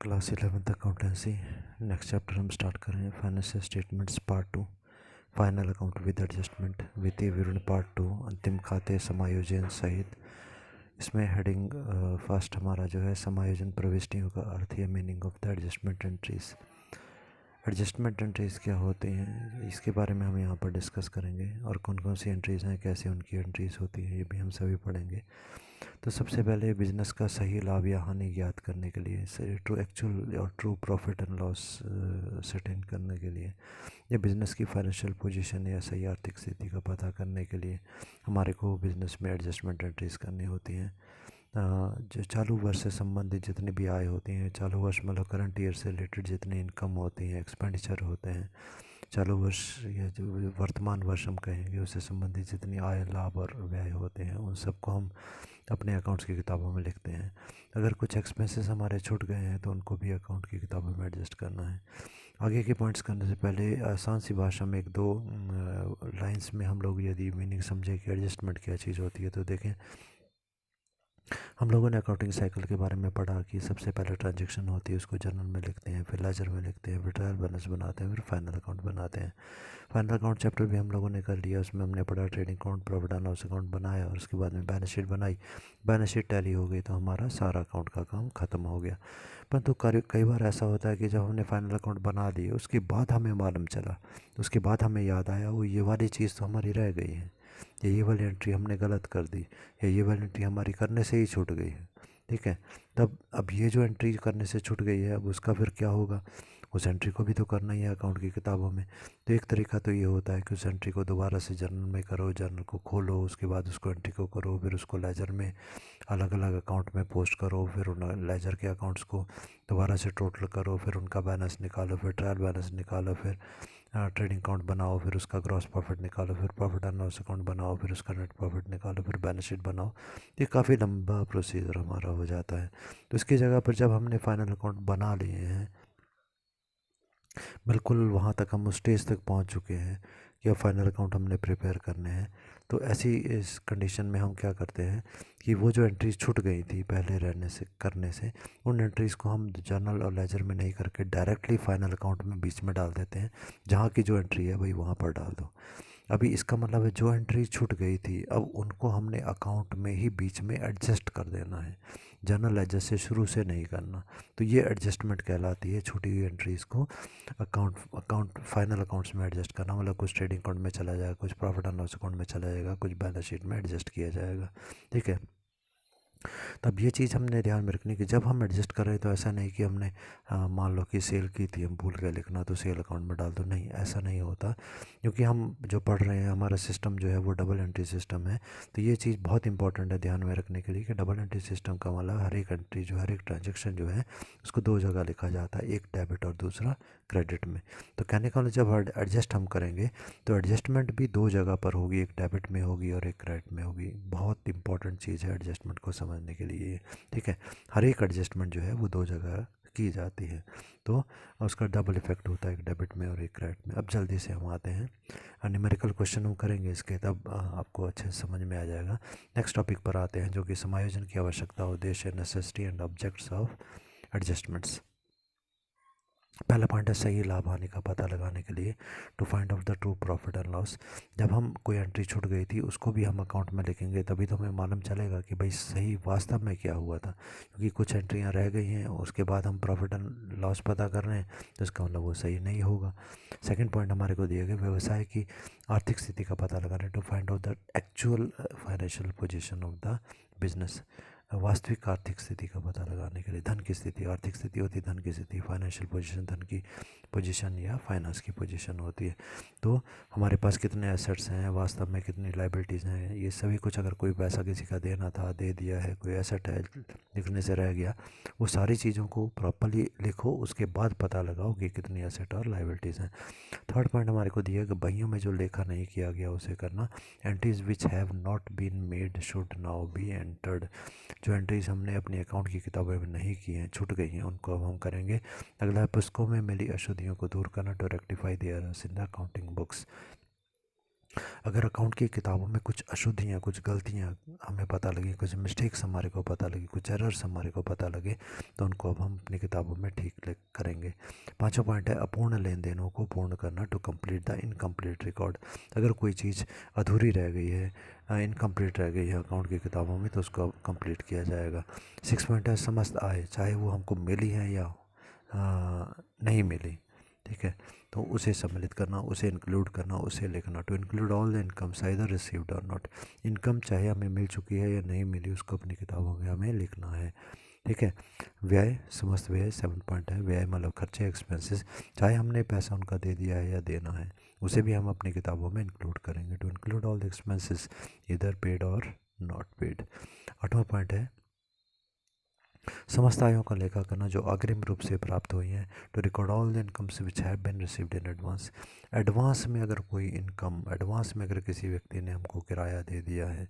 Class 11th accountancy. Next chapter हम start करें financial statements part 2, final account with adjustment, वित्तीय विवरण part 2, अंतिम खाते समायोजन सहित। इसमें हेडिंग फर्स्ट हमारा जो है समायोजन प्रविष्टियों का अर्थ या meaning of the adjustment entries. Adjustment entries क्या होती हैं इसके बारे में हम यहाँ पर डिस्कस करेंगे, और कौन कौन सी एंट्रीज़ हैं, कैसे उनकी एंट्रीज़ होती हैं, ये भी हम सभी पढ़ेंगे। तो सबसे पहले बिजनेस का सही लाभ या हानि ज्ञात करने के लिए, ट्रू एक्चुअल और true profit and loss certain करने के लिए, या बिज़नेस की फाइनेंशियल पोजीशन या सही आर्थिक स्थिति का पता करने के लिए हमारे को बिज़नेस में एडजस्टमेंट एंट्रीज़ करनी होती हैं। जो चालू वर्ष से संबंधित जितनी भी आय होती हैं, चालू वर्ष मतलब करंट ईयर से रिलेटेड जितनी इनकम होती हैं, एक्सपेंडिचर होते हैं, चालू वर्ष या जो वर्तमान वर्ष हम कहेंगे उससे संबंधित जितनी आय लाभ और व्यय होते हैं, उन सबको हम अपने अकाउंट्स की किताबों में लिखते हैं। अगर कुछ एक्सपेंसेस हमारे छूट गए हैं तो उनको भी अकाउंट की किताबों में एडजस्ट करना है। आगे के पॉइंट्स करने से पहले आसान सी भाषा में एक दो लाइंस में हम लोग यदि मीनिंग समझे कि एडजस्टमेंट क्या चीज़ होती है, तो देखें, हम लोगों ने अकाउंटिंग साइकिल के बारे में पढ़ा कि सबसे पहले ट्रांजैक्शन होती है, उसको जर्नल में लिखते हैं, फिर लेजर में लिखते हैं, फिर ट्रायल बैलेंस बनाते हैं, फिर फाइनल अकाउंट बनाते हैं। फाइनल अकाउंट चैप्टर भी हम लोगों ने कर लिया, उसमें हमने पढ़ा trading account, profit and loss account बनाया, और उसके बाद में बैलेंस शीट बनाई। बैलेंस शीट टैली हो गई तो हमारा सारा अकाउंट का काम ख़त्म हो गया। परंतु कई बार ऐसा होता है कि जब हमने फाइनल अकाउंट बना दिए उसके बाद हमें मालूम चला, उसके बाद हमें याद आया वो ये वाली चीज़ तो हमारी रह गई है, या ये वाली एंट्री हमने गलत कर दी, या ये वाली एंट्री हमारी करने से ही छूट गई है। ठीक है, तब अब ये जो एंट्री करने से छूट गई है अब उसका फिर क्या होगा, उस एंट्री को भी तो करना ही है अकाउंट की किताबों में। तो एक तरीका तो ये होता है कि उस एंट्री को दोबारा से जर्नल में करो, जर्नल को खोलो, उसके बाद उसको एंट्री को करो, फिर उसको लेजर में अलग अलग अकाउंट में पोस्ट करो, फिर उन लेजर के अकाउंट्स को दोबारा से टोटल करो, फिर उनका बैलेंस निकालो, फिर ट्रायल बैलेंस निकालो, फिर ट्रेडिंग अकाउंट बनाओ, फिर उसका ग्रॉस प्रॉफिट निकालो, फिर प्रॉफिट एंड लॉस अकाउंट बनाओ, फिर उसका नेट प्रॉफिट निकालो, फिर बैलेंस शीट बनाओ। ये काफ़ी लंबा प्रोसीजर हमारा हो जाता है। तो इसकी जगह पर जब हमने फाइनल अकाउंट बना लिए हैं, बिल्कुल वहाँ तक हम उस स्टेज तक पहुँच चुके हैं कि अब फाइनल अकाउंट हमने प्रिपेयर करने हैं, तो ऐसी इस कंडीशन में हम क्या करते हैं कि वो जो एंट्रीज छूट गई थी पहले रहने से करने से, उन एंट्रीज़ को हम जर्नल और लेजर में नहीं करके डायरेक्टली फाइनल अकाउंट में बीच में डाल देते हैं। जहाँ की जो एंट्री है वही वहाँ पर डाल दो। अभी इसका मतलब है जो एंट्री छूट गई थी अब उनको हमने अकाउंट में ही बीच में एडजस्ट कर देना है, जर्नल एडजस्ट से शुरू से नहीं करना। तो ये एडजस्टमेंट कहलाती है, छूटी हुई एंट्रीज़ को अकाउंट फाइनल अकाउंट्स में एडजस्ट करना, मतलब कुछ ट्रेडिंग अकाउंट में चला जाएगा, कुछ प्रॉफिट एंड लॉस अकाउंट में चला जाएगा, कुछ बैलेंस शीट में एडजस्ट किया जाएगा। ठीक है, तब ये चीज़ हमने ध्यान में रखनी कि जब हम एडजस्ट कर रहे हैं तो ऐसा नहीं कि हमने मान लो कि सेल की थी, हम भूल गए लिखना तो सेल अकाउंट में डाल दो, नहीं ऐसा नहीं होता। क्योंकि हम जो पढ़ रहे हैं हमारा सिस्टम जो है वो डबल एंट्री सिस्टम है। तो ये चीज़ बहुत इंपॉर्टेंट है ध्यान में रखने के लिए कि डबल एंट्री सिस्टम का मतलब हर एक एंट्री जो हर एक ट्रांजेक्शन जो है उसको दो जगह लिखा जाता है, एक डेबिट और दूसरा क्रेडिट में। तो कहने का मतलब जब एडजस्ट हम करेंगे तो एडजस्टमेंट भी दो जगह पर होगी, एक डेबिट में होगी और एक क्रेडिट में होगी। बहुत इंपॉर्टेंट चीज़ है एडजस्टमेंट को समझने के लिए। ठीक है, हर एक एडजस्टमेंट जो है वो दो जगह की जाती है, तो उसका डबल इफेक्ट होता है, एक डेबिट में और एक क्रेडिट में। अब जल्दी से हम आते हैं, न्यूमेरिकल क्वेश्चन हम करेंगे इसके, तब आपको अच्छे से समझ में आ जाएगा। नेक्स्ट टॉपिक पर आते हैं जो कि समायोजन की आवश्यकता, उद्देश्य, necessity and objects of adjustments. पहला पॉइंट है सही लाभ हानि का पता लगाने के लिए, to find out the true profit and loss. जब हम कोई एंट्री छूट गई थी उसको भी हम अकाउंट में लिखेंगे, तभी तो हमें मालूम चलेगा कि भाई सही वास्तव में क्या हुआ था। क्योंकि कुछ एंट्रियाँ रह गई हैं उसके बाद हम प्रॉफिट एंड लॉस पता कर रहे हैं, तो इसका मतलब वो सही नहीं होगा। सेकेंड पॉइंट हमारे को दिया गया व्यवसाय की आर्थिक स्थिति का पता लगाना, to find out the actual financial position of the business. वास्तविक आर्थिक स्थिति का पता लगाने के लिए, धन की स्थिति, आर्थिक स्थिति होती है धन की स्थिति, फाइनेंशियल पोजीशन धन की पोजीशन या फाइनेंस की पोजीशन होती है। तो हमारे पास कितने एसेट्स हैं, वास्तव में कितनी लाइबिलिटीज़ हैं, ये सभी कुछ, अगर कोई पैसा किसी का देना था दे दिया है, कोई एसेट है लिखने से रह गया, वो सारी चीज़ों को प्रॉपरली लिखो, उसके बाद पता लगाओ कि कितनी एसेट और लाइबिलिटीज़ हैं। थर्ड पॉइंट हमारे को दिया कि बहियों में जो लेखा नहीं किया गया उसे करना, entries which have not been made should now be entered. जो एंट्रीज हमने अपनी अकाउंट की किताबों में नहीं की हैं, छूट गई हैं, उनको अब हम करेंगे। अगला है पुस्तकों में मिली अशुद्धियों को दूर करना, to rectify the errors in the accounting books. अगर अकाउंट की किताबों में कुछ अशुद्धियाँ, कुछ गलतियाँ हमें पता लगी, कुछ मिस्टेक्स हमारे को पता लगी, कुछ एरर्स हमारे को पता लगे, तो उनको अब हम अपनी किताबों में ठीक करेंगे। पाँचवा पॉइंट है अपूर्ण लेन देनों को पूर्ण करना, to complete the incomplete record. अगर कोई चीज़ अधूरी रह गई है, इनकम्प्लीट रह गई है अकाउंट की किताबों में, तो उसको कंप्लीट किया जाएगा। सिक्स पॉइंट है समस्त आय, चाहे वो हमको मिली है या नहीं मिली, ठीक है, तो उसे सम्मिलित करना, उसे इंक्लूड करना, उसे लिखना। To include all the incomes either received or not. Income चाहे हमें मिल चुकी है या नहीं मिली, उसको अपनी किताबों में हमें लिखना है, ठीक है। व्यय, समस्त व्यय, 7 पॉइंट है। व्यय मतलब खर्चे, एक्सपेंसेस, चाहे हमने पैसा उनका दे दिया है या देना है, उसे भी हम अपनी किताबों में इंक्लूड करेंगे। To include all the expenses either paid or not paid. आठवां पॉइंट है समस्त आयों का लेखा करना जो अग्रिम रूप से प्राप्त हुई हैं। To record all the incomes which have been received in advance. Advance में अगर कोई इनकम, एडवांस में अगर किसी व्यक्ति ने हमको किराया दे दिया है,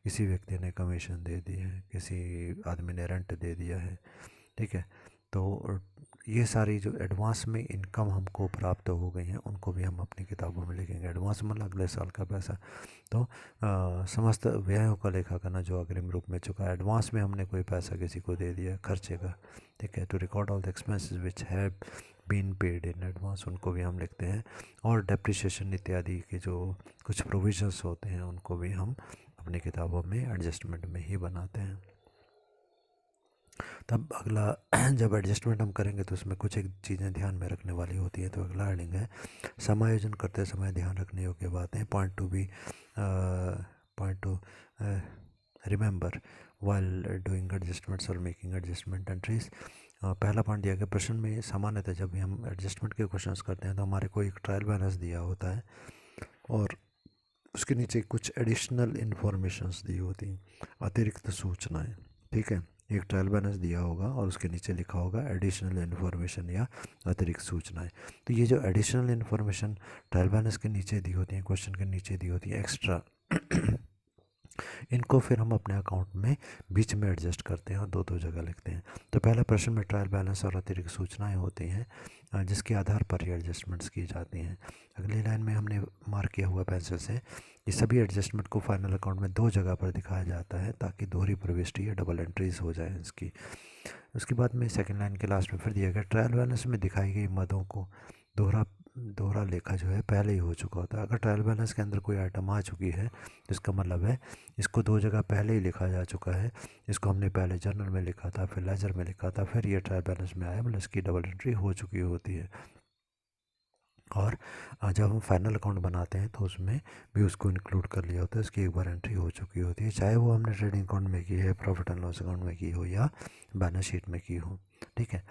किसी व्यक्ति ने कमीशन दे दी है, किसी आदमी ने रेंट दे दिया है, ठीक है, तो ये सारी जो एडवांस में इनकम हमको प्राप्त हो गई हैं, उनको भी हम अपनी किताबों में लिखेंगे। एडवांस मतलब अगले साल का पैसा। तो समस्त व्ययों का लेखा करना जो अग्रिम रूप में चुका है। एडवांस में हमने कोई पैसा किसी को दे दिया खर्चे का, ठीक है। To record all the expenses which have been paid in advance, उनको भी हम लिखते हैं। और डेप्रिसिएशन इत्यादि के जो कुछ प्रोविजंस होते हैं, उनको भी हम अपनी किताबों में एडजस्टमेंट में ही बनाते हैं। तब अगला जब एडजस्टमेंट हम करेंगे तो उसमें कुछ एक चीज़ें ध्यान में रखने वाली होती हैं। तो अगला हेडिंग है समायोजन करते समय ध्यान रखने योग्य बातें। Point two remember while doing adjustments और मेकिंग एडजस्टमेंट एंट्रीज। पहला पॉइंट दिया गया प्रश्न में, सामान्यतः जब भी हम एडजस्टमेंट के क्वेश्चंस करते हैं तो हमारे को एक ट्रायल बैलेंस दिया होता है और उसके नीचे कुछ एडिशनल इन्फॉर्मेशंस दी होती हैं, अतिरिक्त सूचनाएं, ठीक है। एक ट्रायल बैलेंस दिया होगा और उसके नीचे लिखा होगा एडिशनल इन्फॉर्मेशन या अतिरिक्त सूचनाएं। तो ये जो एडिशनल इन्फॉर्मेशन ट्रायल बैलेंस के नीचे दी होती हैं, क्वेश्चन के नीचे दी होती है एक्स्ट्रा, इनको फिर हम अपने अकाउंट में बीच में एडजस्ट करते हैं और दो दो जगह लिखते हैं। तो पहला प्रश्न में ट्रायल बैलेंस और अतिरिक्त सूचनाएं होती हैं, जिसके आधार पर ये एडजस्टमेंट्स की जाती हैं। अगली लाइन में हमने मार्क किया हुआ पेंसिल से, ये सभी एडजस्टमेंट को फाइनल अकाउंट में दो जगह पर दिखाया जाता है ताकि दोहरी प्रविष्टि या डबल एंट्रीज हो जाए इसकी। उसके बाद में सेकंड लाइन के लास्ट में फिर दिया गया ट्रायल बैलेंस में दिखाई गई मदों को दोहरा दोहरा लेखा जो है पहले ही हो चुका होता है। अगर ट्रायल बैलेंस के अंदर कोई आइटम आ चुकी है तो इसका मतलब है इसको दो जगह पहले ही लिखा जा चुका है। इसको हमने पहले जर्नल में लिखा था, फिर लेजर में लिखा था, फिर ये ट्रायल बैलेंस में आया, मतलब इसकी डबल एंट्री हो चुकी होती है। और जब हम फाइनल अकाउंट बनाते हैं तो उसमें भी उसको इंक्लूड कर लिया होता है, उसकी एक बार एंट्री हो चुकी होती है, चाहे वो हमने ट्रेडिंग अकाउंट में की है, प्रॉफिट एंड लॉस अकाउंट में की हो या बैलेंस शीट में की हो, ठीक है।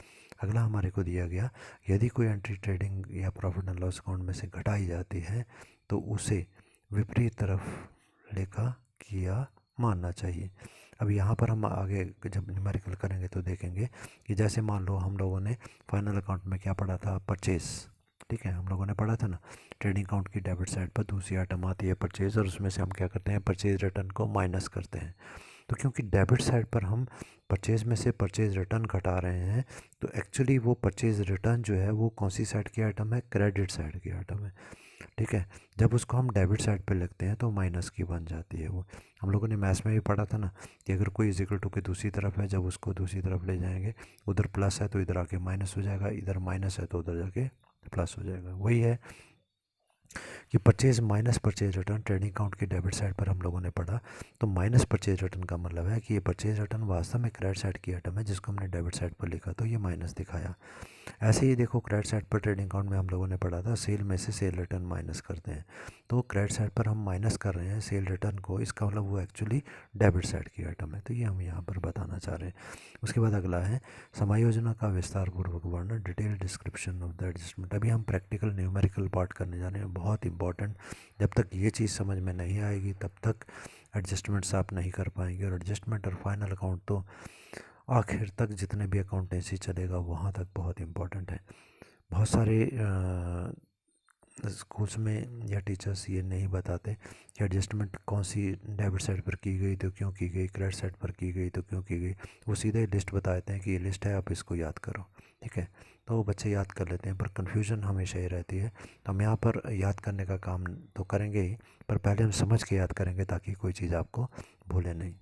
अगला हमारे को दिया गया, यदि कोई एंट्री ट्रेडिंग या प्रॉफिट एंड लॉस अकाउंट में से घटाई जाती है तो उसे विपरीत तरफ लेखा किया मानना चाहिए। अब यहाँ पर हम आगे जब न्यूमेरिकल करेंगे तो देखेंगे कि जैसे मान लो हम लोगों ने फाइनल अकाउंट में क्या पढ़ा था, परचेज़, ठीक है, हम लोगों ने पढ़ा था ना, ट्रेडिंग अकाउंट की डेबिट साइड पर दूसरी आइटम आती है परचेज़, और उसमें से हम क्या करते हैं परचेज़ रिटर्न को माइनस करते हैं। तो क्योंकि डेबिट साइड पर हम परचेज़ में से परचेज़ रिटर्न घटा रहे हैं, तो एक्चुअली वो परचेज़ रिटर्न जो है वो कौन सी साइड की आइटम है, क्रेडिट साइड की आइटम है, ठीक है। जब उसको हम डेबिट साइड पे लिखते हैं तो माइनस की बन जाती है वो। हम लोगों ने मैथ्स में भी पढ़ा था ना कि अगर कोई इक्वल टू के दूसरी तरफ है, जब उसको दूसरी तरफ ले जाएंगे, उधर प्लस है तो इधर आके माइनस हो जाएगा, इधर माइनस है तो उधर जाके प्लस हो जाएगा। वही है कि purchase minus purchase return trading account की डेबिट साइड पर हम लोगों ने पढ़ा। तो माइनस परचेज रिटर्न का मतलब है कि ये परचेज रिटर्न वास्तव में क्रेडिट साइड की आइटम है जिसको हमने डेबिट साइड पर लिखा, तो ये माइनस दिखाया। ऐसे ही देखो क्रेडिट साइड पर ट्रेडिंग अकाउंट में हम लोगों ने पढ़ा था सेल में से सेल रिटर्न माइनस करते हैं, तो क्रेडिट साइड पर हम माइनस कर रहे हैं सेल रिटर्न को, इसका मतलब वो एक्चुअली डेबिट साइड की आइटम है, तो ये हम यहाँ पर बताना चाह रहे हैं। उसके बाद अगला है समायोजना का विस्तार पूर्वक वर्णन, detail description of the adjustment. अभी हम प्रैक्टिकल न्यूमेरिकल पार्ट करने जा रहे हैं, बहुत इंपॉर्टेंट। जब तक ये चीज़ समझ में नहीं आएगी तब तक एडजस्टमेंट्स आप नहीं कर पाएंगे, और एडजस्टमेंट और फाइनल अकाउंट तो आखिर तक जितने भी अकाउंटेंसी चलेगा वहाँ तक बहुत इंपॉर्टेंट है। बहुत सारे स्कूल्स में या टीचर्स ये नहीं बताते कि एडजस्टमेंट कौन सी डेबिट साइड पर की गई तो क्यों की गई, क्रेडिट साइड पर की गई तो क्यों की गई। वो सीधे लिस्ट बता देते हैं कि ये लिस्ट है, आप इसको याद करो, ठीक है। तो वो बच्चे याद कर लेते हैं, पर कन्फ्यूजन हमेशा ही रहती है। तो हम यहाँ पर याद करने का काम तो करेंगे ही, पर पहले हम समझ के याद करेंगे ताकि कोई चीज़ आपको भूले नहीं।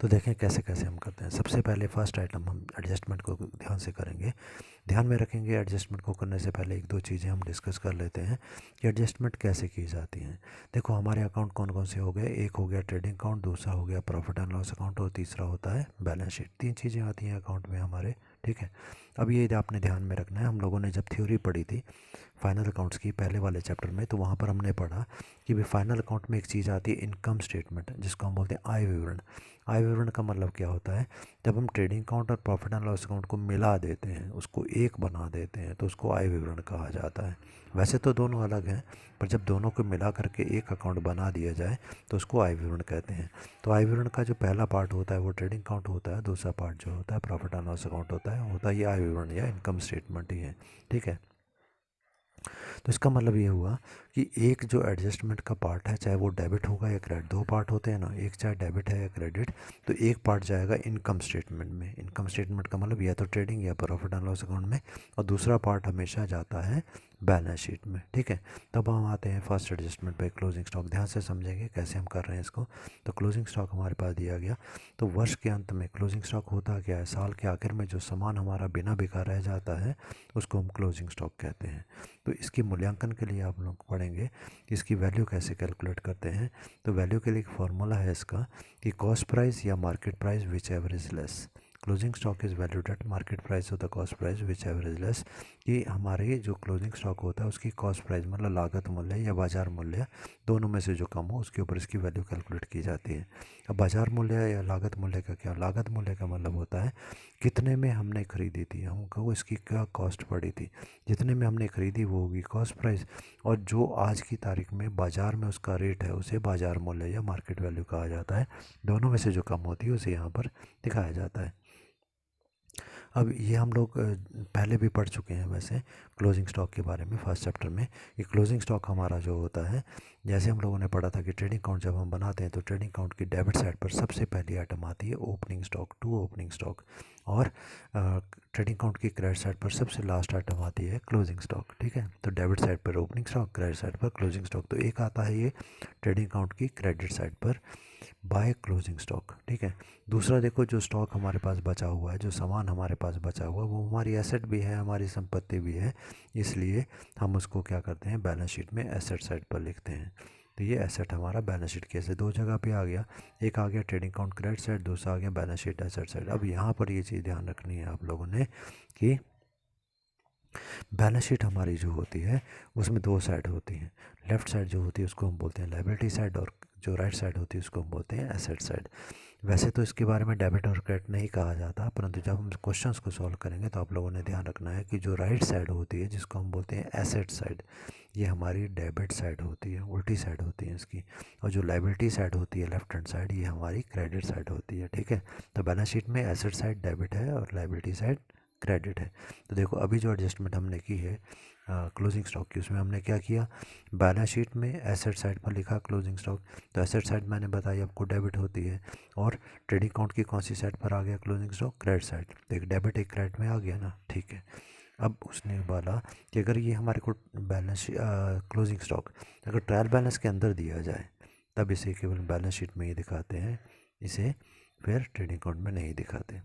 तो देखें कैसे कैसे हम करते हैं। सबसे पहले फर्स्ट आइटम हम एडजस्टमेंट को ध्यान से करेंगे, ध्यान में रखेंगे। एडजस्टमेंट को करने से पहले एक दो चीज़ें हम डिस्कस कर लेते हैं कि एडजस्टमेंट कैसे की जाती हैं। देखो हमारे अकाउंट कौन कौन से हो गए, एक हो गया ट्रेडिंग अकाउंट, दूसरा हो गया प्रॉफिट एंड लॉस अकाउंट, और तीसरा होता है बैलेंस शीट। तीन चीज़ें आती हैं अकाउंट में हमारे, ठीक है। अब ये आपने ध्यान में रखना है। हम लोगों ने जब थ्योरी पढ़ी थी फाइनल अकाउंट्स की पहले वाले चैप्टर में, तो वहाँ पर हमने पढ़ा कि भाई फाइनल अकाउंट में एक चीज़ आती है इनकम स्टेटमेंट, जिसको हम बोलते हैं आय विवरण। आय विवरण का मतलब क्या होता है, जब हम ट्रेडिंग अकाउंट और प्रॉफिट एंड लॉस अकाउंट को मिला देते हैं, उसको एक बना देते हैं, तो उसको आय विवरण कहा जाता है। वैसे तो दोनों अलग हैं, पर जब दोनों को मिला करके एक अकाउंट बना दिया जाए तो उसको आय विवरण कहते हैं। तो आय विवरण का जो पहला पार्ट होता है वो ट्रेडिंग अकाउंट होता है, दूसरा पार्ट जो होता है प्रॉफिट एंड लॉस अकाउंट होता है ये आय विवरण या इनकम स्टेटमेंट ही है, ठीक है। तो इसका मतलब ये हुआ कि एक जो एडजस्टमेंट का पार्ट है, चाहे वो डेबिट होगा या क्रेडिट, दो पार्ट होते हैं ना, एक चाहे डेबिट है या क्रेडिट, तो एक पार्ट जाएगा इनकम स्टेटमेंट में। इनकम स्टेटमेंट का मतलब या तो ट्रेडिंग या प्रॉफिट एंड लॉस अकाउंट में, और दूसरा पार्ट हमेशा जाता है बैलेंस शीट में, ठीक है। तब हम आते हैं फर्स्ट एडजस्टमेंट पे, क्लोजिंग स्टॉक। ध्यान से समझेंगे कैसे हम कर रहे हैं इसको। तो क्लोजिंग स्टॉक हमारे पास दिया गया, तो वर्ष के अंत में क्लोजिंग स्टॉक होता क्या है, साल के आखिर में जो सामान हमारा बिना बिका रह जाता है उसको हम क्लोजिंग स्टॉक कहते हैं। तो इसकी मूल्यांकन के लिए आप लोग पढ़ेंगे इसकी वैल्यू कैसे कैलकुलेट करते हैं। तो वैल्यू के लिए एक फॉर्मूला है इसका कि कॉस्ट प्राइस या market price which ever is less. Closing stock is valued at market price of the cost price which ever is less. कि हमारे जो क्लोजिंग स्टॉक होता है उसकी कॉस्ट प्राइस मतलब लागत मूल्य या बाजार मूल्य, दोनों में से जो कम हो उसके ऊपर इसकी वैल्यू कैलकुलेट की जाती है। अब बाजार मूल्य या लागत मूल्य का क्या, लागत मूल्य का मतलब होता है कितने में हमने खरीदी थी, हमको इसकी क्या कॉस्ट पड़ी थी, जितने में हमने खरीदी वो होगी कॉस्ट प्राइस, और जो आज की तारीख में बाज़ार में उसका रेट है उसे बाज़ार मूल्य या मार्केट वैल्यू कहा जाता है। दोनों में से जो कम होती है उसे यहाँ पर दिखाया जाता है। अब ये हम लोग पहले भी पढ़ चुके हैं वैसे क्लोजिंग स्टॉक के बारे में फर्स्ट चैप्टर में। ये क्लोजिंग स्टॉक हमारा जो होता है, जैसे हम लोगों ने पढ़ा था कि ट्रेडिंग अकाउंट जब हम बनाते हैं तो ट्रेडिंग अकाउंट की डेबिट साइड पर सबसे पहली आइटम आती है opening stock, to opening stock, और ट्रेडिंग अकाउंट की क्रेडिट साइड पर सबसे लास्ट आइटम आती है क्लोजिंग स्टॉक, ठीक है। तो डेबिट साइड पर ओपनिंग स्टॉक, क्रेडिट साइड पर क्लोजिंग स्टॉक। तो एक आता है ये ट्रेडिंग अकाउंट की क्रेडिट साइड पर बाय क्लोजिंग स्टॉक, ठीक है। दूसरा देखो जो स्टॉक हमारे पास बचा हुआ है, जो सामान हमारे पास बचा हुआ है वो हमारी एसेट भी है, हमारी संपत्ति भी है, इसलिए हम उसको क्या करते हैं बैलेंस शीट में एसेट साइड पर लिखते हैं। तो ये एसेट हमारा बैलेंस शीट के ऐसे दो जगह पे आ गया, एक आ गया ट्रेडिंग अकाउंट क्रेडिट साइड, दूसरा आ गया बैलेंस शीट एसेट साइड। अब यहाँ पर ये चीज़ ध्यान रखनी है आप लोगों ने कि बैलेंस शीट हमारी जो होती है उसमें दो साइड होती हैं। लेफ़्ट साइड जो होती है उसको हम बोलते हैं लायबिलिटी साइड, और जो राइट साइड होती है उसको हम बोलते हैं एसेट साइड। वैसे तो इसके बारे में डेबिट और क्रेडिट नहीं कहा जाता, परंतु जब हम क्वेश्चंस को सॉल्व करेंगे तो आप लोगों ने ध्यान रखना है कि जो राइट साइड होती है जिसको हम बोलते हैं एसेट साइड, ये हमारी डेबिट साइड होती है, उल्टी साइड होती है इसकी। और जो लायबिलिटी साइड होती है लेफ्ट हैंड साइड, ये हमारी क्रेडिट साइड होती है, ठीक है। तो बैलेंस शीट में एसेट साइड डेबिट है और लायबिलिटी साइड क्रेडिट है। तो देखो अभी जो एडजस्टमेंट हमने की है क्लोजिंग स्टॉक की, उसमें हमने क्या किया, बैलेंस शीट में एसेट साइड पर लिखा क्लोजिंग स्टॉक। तो एसेट साइड मैंने बताई आपको डेबिट होती है, और ट्रेडिंग अकाउंट की कौन सी साइड पर आ गया क्लोजिंग स्टॉक, क्रेडिट साइड। तो एक डेबिट एक क्रेडिट में आ गया ना, ठीक है। अब उसने बोला कि अगर ये हमारे को बैलेंस क्लोजिंग स्टॉक अगर ट्रायल बैलेंस के अंदर दिया जाए तब इसे केवल बैलेंस शीट में ही दिखाते हैं, इसे फिर ट्रेडिंग अकाउंट में नहीं दिखाते।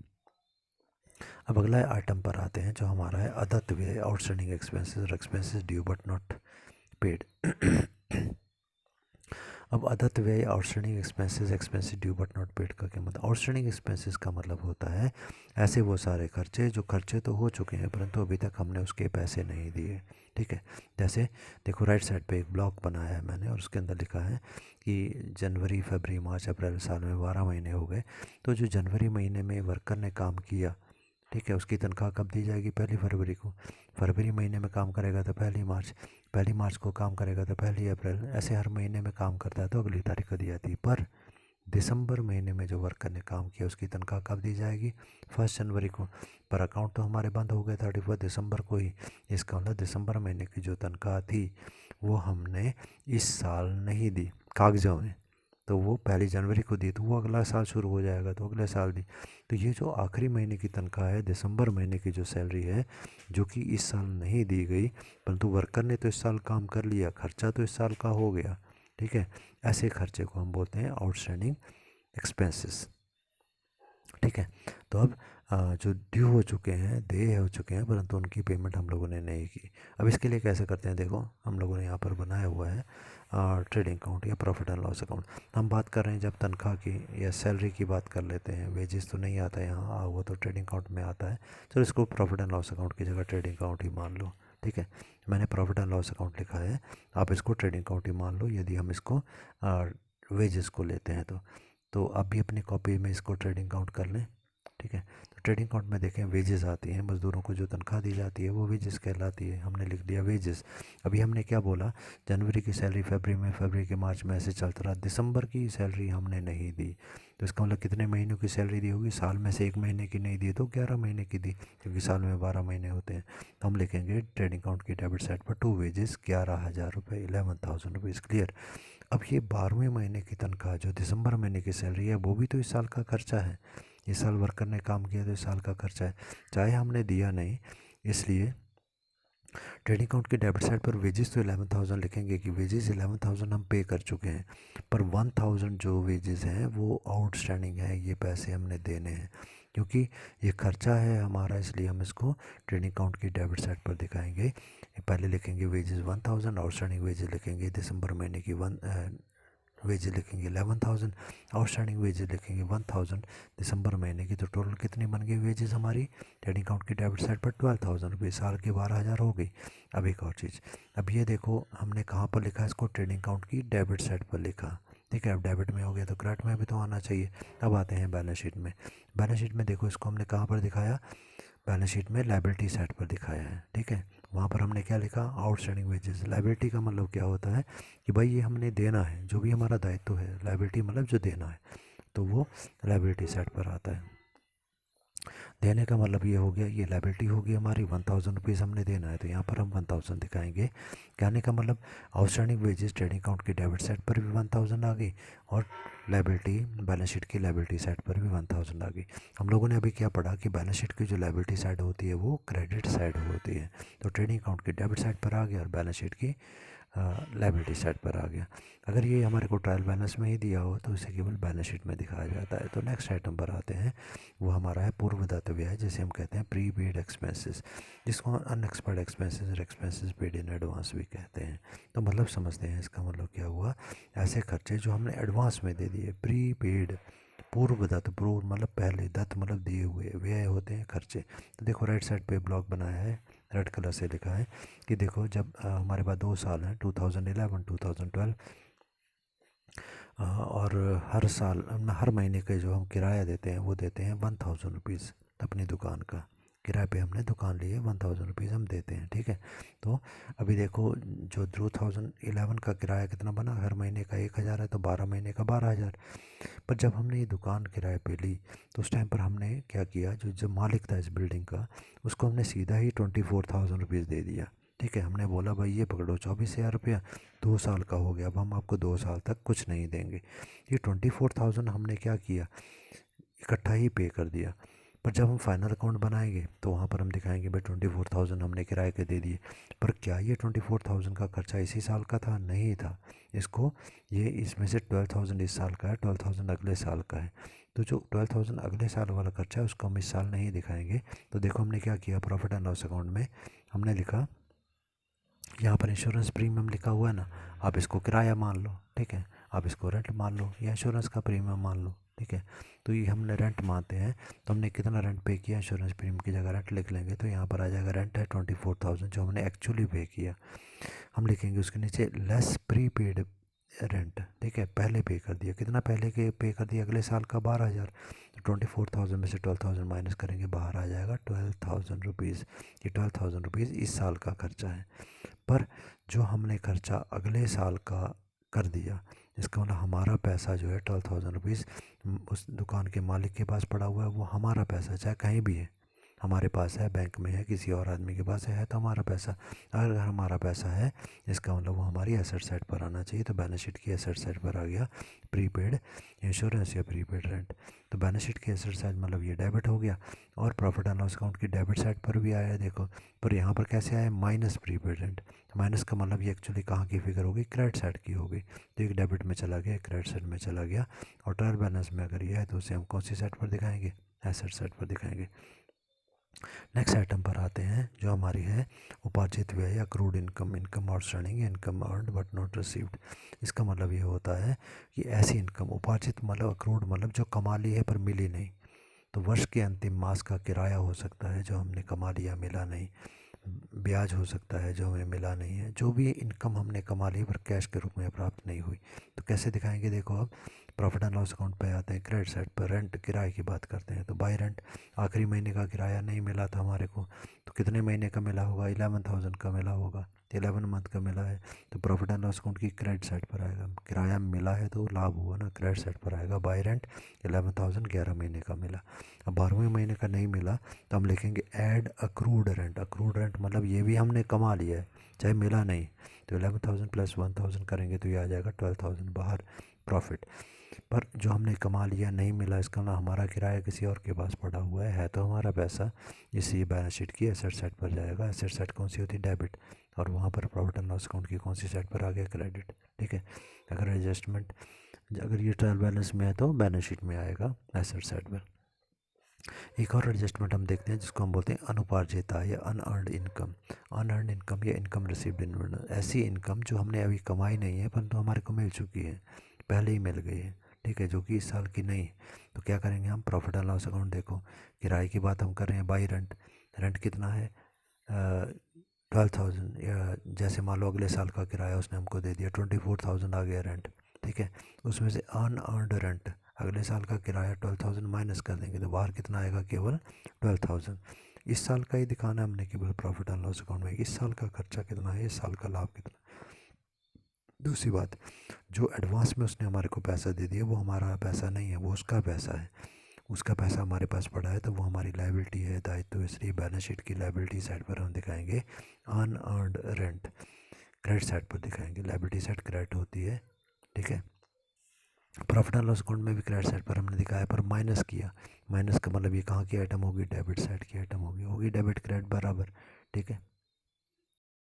अब अगला आइटम पर आते हैं जो हमारा है अदत्त व्यय, आउटस्टैंडिंग एक्सपेंसेस और expenses due but not paid. अब अदत्त व्यय, outstanding expenses, expenses due but not paid का क्या मतलब। आउटस्टैंडिंग एक्सपेंसेस का मतलब होता है ऐसे वो सारे खर्चे जो खर्चे तो हो चुके हैं परंतु अभी तक हमने उसके पैसे नहीं दिए, ठीक है। जैसे देखो राइट साइड पे एक ब्लॉक बनाया है मैंने और उसके अंदर लिखा है कि जनवरी फरवरी मार्च अप्रैल, साल में 12 महीने हो गए। तो जो जनवरी महीने में वर्कर ने काम किया, ठीक है, उसकी तनख्वाह कब दी जाएगी, पहली फरवरी को। फरवरी महीने में काम करेगा तो पहली मार्च, पहली मार्च को काम करेगा तो पहली अप्रैल, ऐसे हर महीने में काम करता है तो अगली तारीख को दी जाती है। पर दिसंबर महीने में जो वर्कर ने काम किया उसकी तनख्वाह कब दी जाएगी, 1 जनवरी को। पर अकाउंट तो हमारे बंद हो गए 31 दिसंबर को ही। इसका मतलब दिसंबर महीने की जो तनख्वाह थी वो हमने इस साल नहीं दी कागज़ों में, तो वो 1 जनवरी को दी, तो वो अगला साल शुरू हो जाएगा तो अगले साल दी। तो ये जो आखिरी महीने की तनख्वाह है, दिसंबर महीने की जो सैलरी है, जो कि इस साल नहीं दी गई, परंतु वर्कर ने तो इस साल काम कर लिया, खर्चा तो इस साल का हो गया, ठीक है। ऐसे खर्चे को हम बोलते हैं आउटस्टैंडिंग एक्सपेंसेस, ठीक है। तो अब जो ड्यू हो चुके हैं, देय हो चुके हैं, परंतु उनकी पेमेंट हम लोगों ने नहीं की। अब इसके लिए कैसे करते हैं, देखो हम लोगों ने यहाँ पर बनाया हुआ है ट्रेडिंग अकाउंट या प्रॉफिट एंड लॉस अकाउंट। हम बात कर रहे हैं जब तनख्वाह की या सैलरी की बात कर लेते हैं, वेजेस तो नहीं आता है यहाँ, वो तो ट्रेडिंग अकाउंट में आता है। चलो इसको प्रॉफिट एंड लॉस अकाउंट की जगह ट्रेडिंग अकाउंट ही मान लो, ठीक है। मैंने प्रॉफिट एंड लॉस अकाउंट लिखा है, आप इसको ट्रेडिंग अकाउंट ही मान लो यदि हम इसको वेजेस को लेते हैं तो आप भी अपनी कॉपी में इसको ट्रेडिंग अकाउंट कर लें, ठीक है। तो ट्रेडिंग अकाउंट में देखें वेजेस आती हैं, मज़दूरों को जो तनख्वाह दी जाती है वो वेजेस कहलाती है, हमने लिख दिया वेजेस। अभी हमने क्या बोला, जनवरी की सैलरी फरवरी में, फरवरी के मार्च में, ऐसे चलता रहा, दिसंबर की सैलरी हमने नहीं दी। तो इसका मतलब कितने महीनों की सैलरी दी होगी, साल में से 1 महीने की नहीं दी तो 11 महीने की दी, क्योंकि साल में 12 महीने होते हैं। तो हम लिखेंगे ट्रेडिंग अकाउंट की डेबिट साइड पर टू वेजेस 11,000 रुपये, 11,000 रुपीज़, क्लियर। अब ये 12वें महीने की तनख्वाह जो दिसंबर महीने की सैलरी है, वो भी तो इस साल का खर्चा है, इस साल वर्कर ने काम किया तो इस साल का खर्चा है, चाहे हमने दिया नहीं। इसलिए ट्रेडिंग अकाउंट की डेबिट साइड पर वेजेस तो 11,000 लिखेंगे कि वेजेस 11,000 हम पे कर चुके हैं, पर 1,000 जो वेजेस हैं वो आउटस्टैंडिंग है, ये पैसे हमने देने हैं, क्योंकि ये खर्चा है हमारा, इसलिए हम इसको ट्रेडिंग अकाउंट की डेबिट साइड पर दिखाएंगे। पहले लिखेंगे वेजेस 1,000, आउटस्टैंडिंग वेजेस लिखेंगे दिसंबर महीने की वेजेस लिखेंगे 11,000, आउटस्टैंडिंग वेजेस लिखेंगे 1,000 दिसंबर महीने की। तो टोटल कितनी बन गई वेजेस हमारी ट्रेडिंग अकाउंट की डेबिट साइड पर, 12,000 रुपये, साल के 12,000 हो गई। अब एक और चीज़, अब ये देखो हमने कहाँ पर लिखा, इसको ट्रेडिंग अकाउंट की डेबिट साइड पर लिखा, ठीक है। अब डेबिट में हो गया तो क्रेडिट में भी तो आना चाहिए। अब आते हैं बैलेंस शीट में। बैलेंस शीट में देखो इसको हमने कहाँ पर दिखाया, बैलेंस शीट में लायबिलिटी साइड पर दिखाया है, ठीक है। वहाँ पर हमने क्या लिखा, आउटस्टैंडिंग वेजेस। लायबिलिटी का मतलब क्या होता है कि भाई ये हमने देना है, जो भी हमारा दायित्व है, लायबिलिटी मतलब जो देना है, तो वो लायबिलिटी साइड पर आता है। देने का मतलब ये हो गया, ये लायबिलिटी होगी हमारी, 1,000 रुपीज़ हमने देना है, तो यहाँ पर हम 1,000 दिखाएंगे। कहने का मतलब आउटस्टैंडिंग वेजेस ट्रेडिंग अकाउंट की डेबिट साइड पर भी 1,000 आ गई, और लायबिलिटी बैलेंस शीट की लायबिलिटी साइड पर भी 1,000 आ गई। हम लोगों ने अभी क्या पढ़ा कि बैलेंस शीट की जो लायबिलिटी साइड होती है वो क्रेडिट साइड होती है, तो ट्रेडिंग अकाउंट की डेबिट साइड पर आ गया और बैलेंस शीट की लायबिलिटी साइड पर आ गया। अगर ये हमारे को ट्रायल बैलेंस में ही दिया हो तो इसे केवल बैलेंस शीट में दिखाया जाता है। तो नेक्स्ट आइटम पर आते हैं, वो हमारा है पूर्व दातव्य है, जिसे हम कहते हैं प्री पेड एक्सपेंसेस, जिसको अनएक्सपेक्टेड एक्सपेंसेस और एक्सपेंसेस पेड इन एडवांस भी कहते हैं। तो मतलब समझते हैं इसका मतलब क्या हुआ, ऐसे खर्चे जो हमने एडवांस में दे दिए, प्री पेड, पूर्व दत्त, पूर्व मतलब पहले, दत्त मतलब दिए हुए, व्यय होते हैं खर्चे। तो देखो राइट साइड पे ब्लॉक बनाया है, रेड कलर से लिखा है कि देखो जब हमारे पास 2 साल हैं, 2011 2012, और हर साल हर महीने के जो हम किराया देते हैं वो देते हैं 1,000 रुपीज़ अपनी दुकान का, किराए पे हमने दुकान ली है, 1,000 रुपीज़ हम देते हैं, ठीक है। तो अभी देखो जो 2011 का किराया कितना बना, हर महीने का 1,000 है, तो 12 महीने का 12,000। पर जब हमने ये दुकान किराए पे ली तो उस टाइम पर हमने क्या किया, जो जो मालिक था इस बिल्डिंग का, उसको हमने सीधा ही 24,000 रुपीज़ दे दिया, ठीक है। हमने बोला भाई ये पकड़ो 24,000 रुपया, 2 साल का हो गया, अब हम आपको 2 साल तक कुछ नहीं देंगे। ये 24,000 हमने क्या किया, इकट्ठा ही पे कर दिया। पर जब हम फाइनल अकाउंट बनाएंगे तो वहाँ पर हम दिखाएंगे भाई 24,000 हमने किराए के दे दिए, पर क्या ये 24,000 का खर्चा इसी साल का था, नहीं था। इसको ये इसमें से 12,000 इस साल का है, 12,000 अगले साल का है, तो जो 12,000 अगले साल वाला खर्चा है उसको हम इस साल नहीं दिखाएंगे। तो देखो हमने क्या किया, प्रॉफिट एंड लॉस अकाउंट में हमने लिखा, यहाँ पर इंश्योरेंस प्रीमियम लिखा हुआ है ना, आप इसको किराया मान लो, ठीक है, आप इसको रेंट मान लो या इंश्योरेंस का प्रीमियम मान लो, ठीक है। तो ये हमने रेंट मानते हैं, तो हमने कितना रेंट पे किया, इंश्योरेंस प्रीमियम की जगह रेंट लिख लेंगे, तो यहाँ पर आ जाएगा रेंट है 24,000 जो हमने एक्चुअली पे किया। हम लिखेंगे उसके नीचे लेस प्री पेड रेंट, ठीक है, पहले पे कर दिया, कितना पहले के पे कर दिया, अगले साल का 12,000। तो 24,000 में से 12,000 माइनस करेंगे, बाहर आ जाएगा 12,000 रुपीज़। ये 12,000 रुपीज़ इस साल का खर्चा है। पर जो हमने खर्चा अगले साल का कर दिया, इसका मतलब हमारा पैसा जो है 12,000 रुपीज़ उस दुकान के मालिक के पास पड़ा हुआ है, वो हमारा पैसा चाहे कहीं भी है, हमारे पास है, बैंक में है, किसी और आदमी के पास है तो हमारा पैसा। अगर हमारा पैसा है इसका मतलब वो हमारी एसेट साइड पर आना चाहिए। तो बैलेंस शीट की एसेट साइड पर आ गया प्रीपेड इंश्योरेंस या प्रीपेड रेंट। तो बैलेंस शीट की एसेट साइड मतलब ये डेबिट हो गया, और प्रॉफिट एंड लॉस अकाउंट की डेबिट साइड पर भी आया देखो। पर यहाँ पर कैसे आया, माइनस प्रीपेड रेंट। माइनस का मतलब ये एक्चुअली कहाँ की फिगर होगी, क्रेडिट साइड की होगी। तो एक डेबिट में चला गया, क्रेडिट साइड में चला गया। और ट्रायल बैलेंस में अगर ये है तो उसे हम कौन सी साइड पर दिखाएंगे, एसेट साइड पर दिखाएंगे। नेक्स्ट आइटम पर आते हैं जो हमारी है उपार्जित व्यय या crude income, income outstanding, income earned but not received. इसका मतलब ये होता है कि ऐसी इनकम, उपार्जित मतलब अक्रूड मतलब जो कमा ली है पर मिली नहीं। तो वर्ष के अंतिम मास का किराया हो सकता है जो हमने कमा लिया मिला नहीं, ब्याज हो सकता है जो हमें मिला नहीं है, जो भी इनकम हमने कमा ली पर कैश के रूप में प्राप्त नहीं हुई। तो कैसे दिखाएंगे, देखो अब प्रॉफिट एंड लॉस अकाउंट पे आते हैं, क्रेडिट साइड पर रेंट किराए की बात करते हैं। तो बाई रेंट, आखिरी महीने का किराया नहीं मिला था हमारे को, तो कितने महीने का मिला होगा, 11,000 का मिला होगा, 11 मंथ का मिला है। तो प्रॉफिट एंड लॉस अकाउंट की क्रेडिट साइड पर आएगा, किराया मिला है तो लाभ हुआ ना, क्रेडिट साइड पर आएगा। बाई रेंट 11,000 11 महीने का मिला। अब 12वें महीने का नहीं मिला तो हम लिखेंगे add accrued rent. Accrued rent मतलब ये भी हमने कमा लिया है चाहे मिला नहीं। तो 11,000 प्लस 1,000 करेंगे तो ये आ जाएगा 12,000 बाहर प्रॉफिट। पर जो हमने कमा लिया नहीं मिला, इसका ना हमारा किराया किसी और के पास पड़ा हुआ है तो हमारा पैसा इसी बैलेंस शीट की एसेट साइड पर जाएगा। एसेट साइड कौन सी होती है, डेबिट। और वहाँ पर प्रॉफिट एंड लॉस अकाउंट की कौन सी साइड पर आ गया, क्रेडिट। ठीक है। अगर एडजस्टमेंट, अगर ये ट्रायल बैलेंस में है तो बैलेंस शीट में आएगा एसेट साइड पर। एक और एडजस्टमेंट हम देखते हैं जिसको हम बोलते हैं अनुपार्जित आय या अनअर्नड इनकम। अनअर्नड इनकम या इनकम रिसीव्ड इन, ऐसी इनकम जो हमने अभी कमाई नहीं है परंतु हमारे को मिल चुकी है, पहले ही मिल गई है, ठीक है, जो कि इस साल की नहीं। तो क्या करेंगे हम, प्रॉफिट एंड लॉस अकाउंट, देखो किराए की बात हम कर रहे हैं, बाई रेंट। रेंट कितना है, 12,000, या जैसे मान लो अगले साल का किराया उसने हमको दे दिया, 24,000 आ गया रेंट। ठीक है। उसमें से अनअर्नड रेंट, अगले साल का किराया 12,000 माइनस कर देंगे तो बाहर कितना आएगा, केवल 12,000। इस साल का ही दिखाना है हमने केवल प्रॉफिट एंड लॉस अकाउंट में, इस साल का खर्चा कितना है, इस साल का लाभ कितना। दूसरी बात, जो एडवांस में उसने हमारे को पैसा दे दिया वो हमारा पैसा नहीं है, वो उसका पैसा है। उसका पैसा हमारे पास पड़ा है तो वो हमारी लाइबिलिटी है, दायित्व। इसलिए बैलेंस शीट की लाइबिलिटी साइड पर हम दिखाएंगे अनअर्नड रेंट, क्रेडिट साइड पर दिखाएंगे। लाइबिलिटी साइड क्रेडिट होती है, ठीक है। प्रॉफिट एंड लॉस अकाउंट में भी क्रेडिट साइड पर हमने दिखाया पर माइनस किया। माइनस का मतलब ये कहाँ की आइटम होगी, डेबिट साइड की आइटम होगी, डेबिट क्रेडिट बराबर। ठीक है।